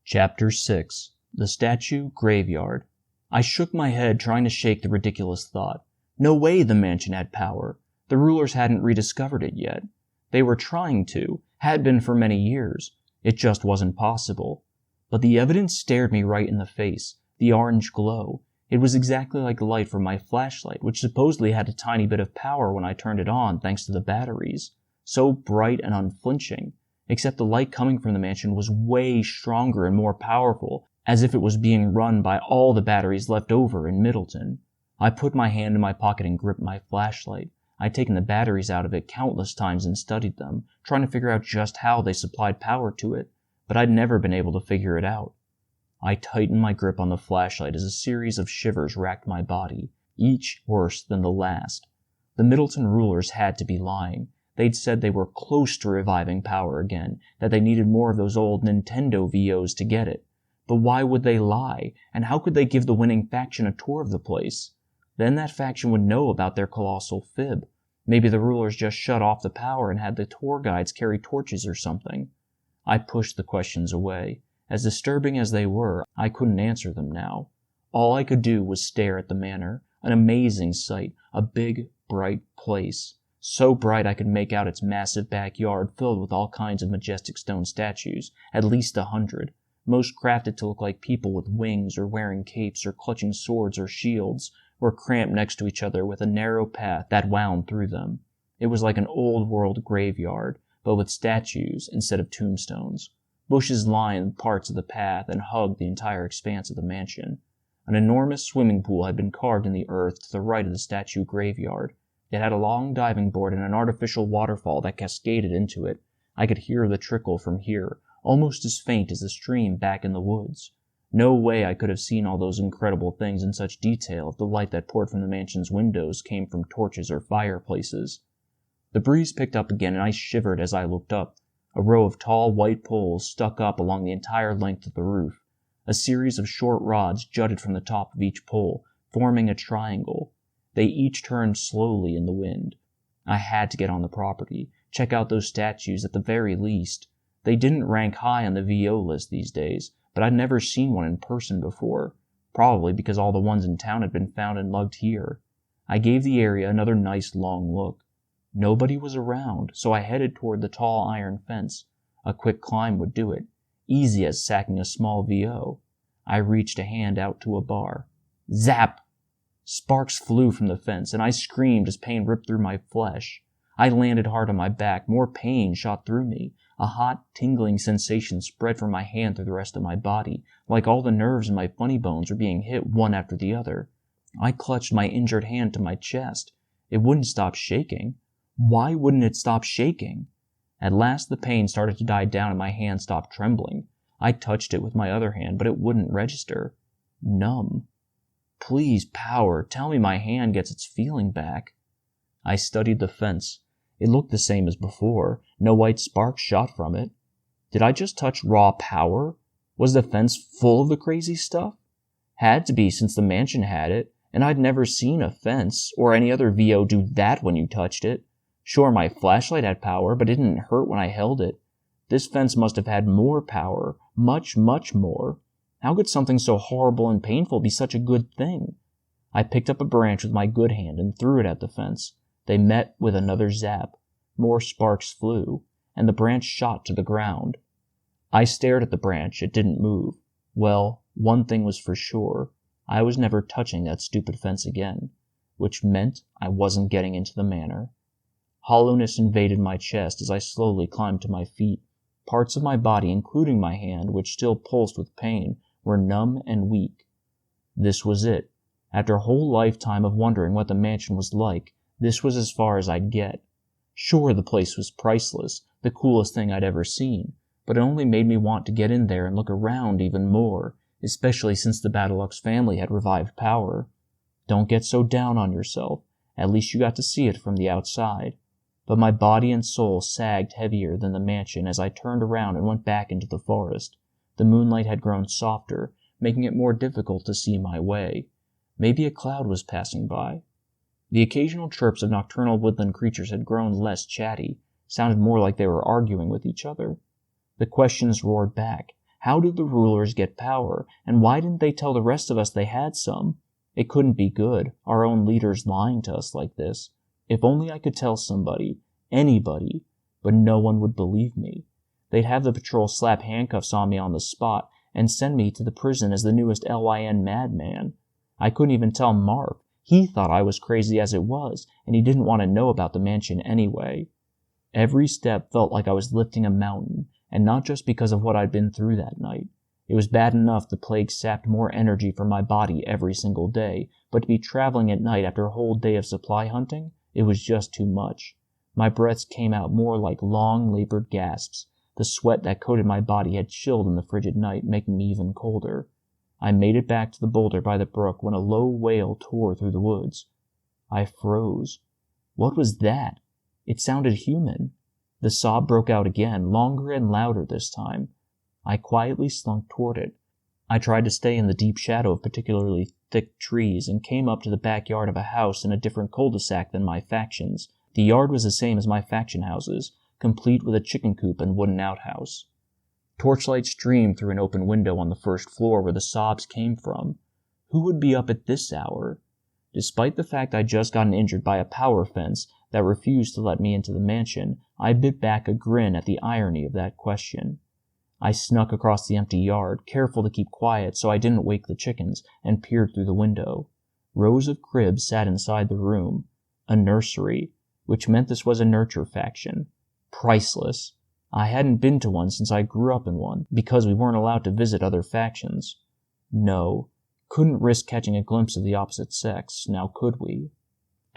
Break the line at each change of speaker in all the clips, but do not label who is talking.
Chapter 6. The Statue Graveyard. I shook my head, trying to shake the ridiculous thought. No way the mansion had power. The rulers hadn't rediscovered it yet. They were trying to, had been for many years. It just wasn't possible. But the evidence stared me right in the face. The orange glow. It was exactly like light from my flashlight, which supposedly had a tiny bit of power when I turned it on thanks to the batteries. So bright and unflinching. Except the light coming from the mansion was way stronger and more powerful, as if it was being run by all the batteries left over in Middleton. I put my hand in my pocket and gripped my flashlight. I'd taken the batteries out of it countless times and studied them, trying to figure out just how they supplied power to it, but I'd never been able to figure it out. I tightened my grip on the flashlight as a series of shivers racked my body, each worse than the last. The Middleton rulers had to be lying. They'd said they were close to reviving power again, that they needed more of those old Nintendo VOs to get it. But why would they lie, and how could they give the winning faction a tour of the place? Then that faction would know about their colossal fib. Maybe the rulers just shut off the power and had the tour guides carry torches or something. I pushed the questions away. As disturbing as they were, I couldn't answer them now. All I could do was stare at the manor, an amazing sight, a big, bright place. So bright I could make out its massive backyard filled with all kinds of majestic stone statues, at least 100, most crafted to look like people with wings or wearing capes or clutching swords or shields, or cramped next to each other with a narrow path that wound through them. It was like an old-world graveyard, but with statues instead of tombstones. Bushes lined parts of the path and hugged the entire expanse of the mansion. An enormous swimming pool had been carved in the earth to the right of the statue graveyard. It had a long diving board and an artificial waterfall that cascaded into it. I could hear the trickle from here, almost as faint as the stream back in the woods. No way I could have seen all those incredible things in such detail if the light that poured from the mansion's windows came from torches or fireplaces. The breeze picked up again and I shivered as I looked up. A row of tall white poles stuck up along the entire length of the roof. A series of short rods jutted from the top of each pole, forming a triangle. They each turned slowly in the wind. I had to get on the property, check out those statues at the very least. They didn't rank high on the VO list these days, but I'd never seen one in person before, probably because all the ones in town had been found and lugged here. I gave the area another nice long look. Nobody was around, so I headed toward the tall iron fence. A quick climb would do it, easy as sacking a small VO. I reached a hand out to a bar. Zap! Sparks flew from the fence, and I screamed as pain ripped through my flesh. I landed hard on my back. More pain shot through me. A hot, tingling sensation spread from my hand through the rest of my body, like all the nerves in my funny bones were being hit one after the other. I clutched my injured hand to my chest. It wouldn't stop shaking. Why wouldn't it stop shaking? At last the pain started to die down and my hand stopped trembling. I touched it with my other hand, but it wouldn't register. Numb. Please, power, tell me my hand gets its feeling back. I studied the fence. It looked the same as before. No white sparks shot from it. Did I just touch raw power? Was the fence full of the crazy stuff? Had to be, since the mansion had it, and I'd never seen a fence or any other VO do that when you touched it. Sure, my flashlight had power, but it didn't hurt when I held it. This fence must have had more power. Much, much more. How could something so horrible and painful be such a good thing? I picked up a branch with my good hand and threw it at the fence. They met with another zap. More sparks flew, and the branch shot to the ground. I stared at the branch. It didn't move. Well, one thing was for sure. I was never touching that stupid fence again, which meant I wasn't getting into the manor. Hollowness invaded my chest as I slowly climbed to my feet. Parts of my body, including my hand, which still pulsed with pain, were numb and weak. This was it. After a whole lifetime of wondering what the mansion was like, this was as far as I'd get. Sure, the place was priceless, the coolest thing I'd ever seen, but it only made me want to get in there and look around even more, especially since the Battlelux family had revived power. Don't get so down on yourself. At least you got to see it from the outside. But my body and soul sagged heavier than the mansion as I turned around and went back into the forest. The moonlight had grown softer, making it more difficult to see my way. Maybe a cloud was passing by. The occasional chirps of nocturnal woodland creatures had grown less chatty, sounded more like they were arguing with each other. The questions roared back. How did the rulers get power, and why didn't they tell the rest of us they had some? It couldn't be good, our own leaders lying to us like this. If only I could tell somebody, anybody, but no one would believe me. They'd have the patrol slap handcuffs on me on the spot and send me to the prison as the newest LYN madman. I couldn't even tell Marv. He thought I was crazy as it was, and he didn't want to know about the mansion anyway. Every step felt like I was lifting a mountain, and not just because of what I'd been through that night. It was bad enough the plague sapped more energy from my body every single day, but to be traveling at night after a whole day of supply hunting, it was just too much. My breaths came out more like long, labored gasps. The sweat that coated my body had chilled in the frigid night, making me even colder. I made it back to the boulder by the brook when a low wail tore through the woods. I froze. What was that? It sounded human. The sob broke out again, longer and louder this time. I quietly slunk toward it. I tried to stay in the deep shadow of particularly thick trees and came up to the backyard of a house in a different cul-de-sac than my faction's. The yard was the same as my faction houses, complete with a chicken coop and wooden outhouse. Torchlight streamed through an open window on the first floor where the sobs came from. Who would be up at this hour? Despite the fact I'd just gotten injured by a power fence that refused to let me into the mansion, I bit back a grin at the irony of that question. I snuck across the empty yard, careful to keep quiet so I didn't wake the chickens, and peered through the window. Rows of cribs sat inside the room. A nursery, which meant this was a nurture faction. Priceless. I hadn't been to one since I grew up in one, because we weren't allowed to visit other factions. No, couldn't risk catching a glimpse of the opposite sex, now could we?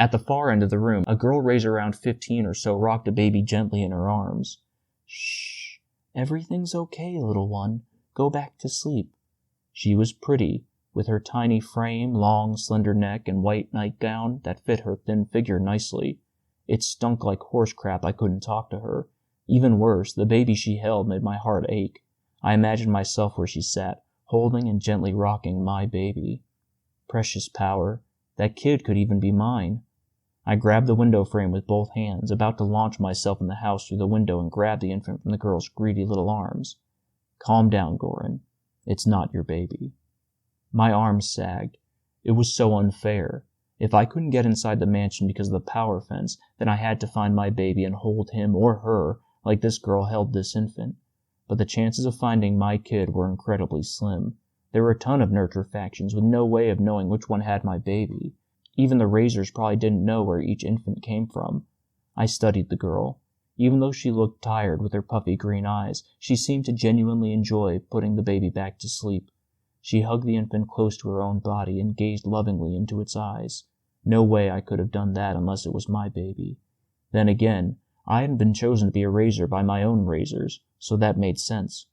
At the far end of the room, a girl raised around 15 or so rocked a baby gently in her arms. Shh, everything's okay, little one. Go back to sleep. She was pretty, with her tiny frame, long, slender neck, and white nightgown that fit her thin figure nicely. It stunk like horse crap I couldn't talk to her. Even worse, the baby she held made my heart ache. I imagined myself where she sat, holding and gently rocking my baby. Precious power. That kid could even be mine. I grabbed the window frame with both hands, about to launch myself in the house through the window and grab the infant from the girl's greedy little arms. Calm down, Goran. It's not your baby. My arms sagged. It was so unfair. If I couldn't get inside the mansion because of the power fence, then I had to find my baby and hold him or her like this girl held this infant. But the chances of finding my kid were incredibly slim. There were a ton of nurture factions with no way of knowing which one had my baby. Even the raisers probably didn't know where each infant came from. I studied the girl. Even though she looked tired with her puffy green eyes, she seemed to genuinely enjoy putting the baby back to sleep. She hugged the infant close to her own body and gazed lovingly into its eyes. No way I could have done that unless it was my baby. Then again, I hadn't been chosen to be a raiser by my own raisers, so that made sense.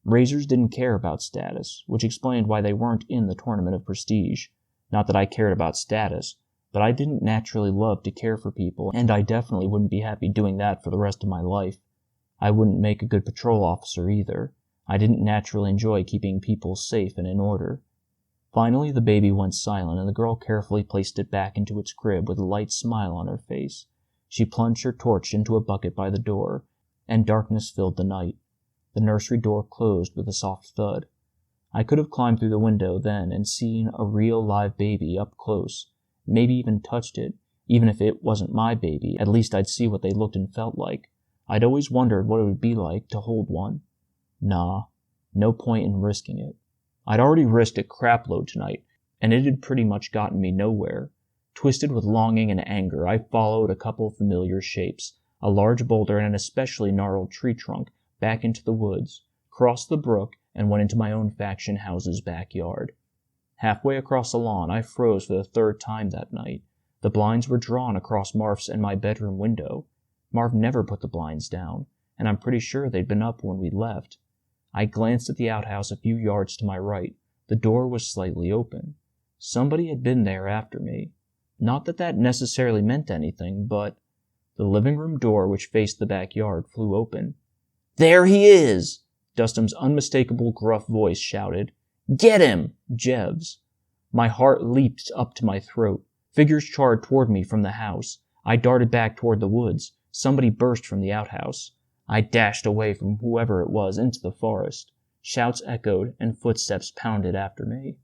Raisers didn't care about status, which explained why they weren't in the Tournament of Prestige. Not that I cared about status, but I didn't naturally love to care for people, and I definitely wouldn't be happy doing that for the rest of my life. I wouldn't make a good patrol officer either. I didn't naturally enjoy keeping people safe and in order. Finally, the baby went silent, and the girl carefully placed it back into its crib with a light smile on her face. She plunged her torch into a bucket by the door, and darkness filled the night. The nursery door closed with a soft thud. I could have climbed through the window then and seen a real live baby up close, maybe even touched it. Even if it wasn't my baby, at least I'd see what they looked and felt like. I'd always wondered what it would be like to hold one. Nah, no point in risking it. I'd already risked a crapload tonight, and it had pretty much gotten me nowhere. Twisted with longing and anger, I followed a couple of familiar shapes, a large boulder and an especially gnarled tree trunk, back into the woods, crossed the brook, and went into my own faction house's backyard. Halfway across the lawn, I froze for the third time that night. The blinds were drawn across Marv's and my bedroom window. Marv never put the blinds down, and I'm pretty sure they'd been up when we left. I glanced at the outhouse a few yards to my right. The door was slightly open. Somebody had been there after me. Not that that necessarily meant anything, but the living room door, which faced the backyard, flew open. "There he is!" Dustum's unmistakable gruff voice shouted. "Get him, Jevs!" My heart leaped up to my throat. Figures charged toward me from the house. I darted back toward the woods. Somebody burst from the outhouse. I dashed away from whoever it was into the forest. Shouts echoed and footsteps pounded after me.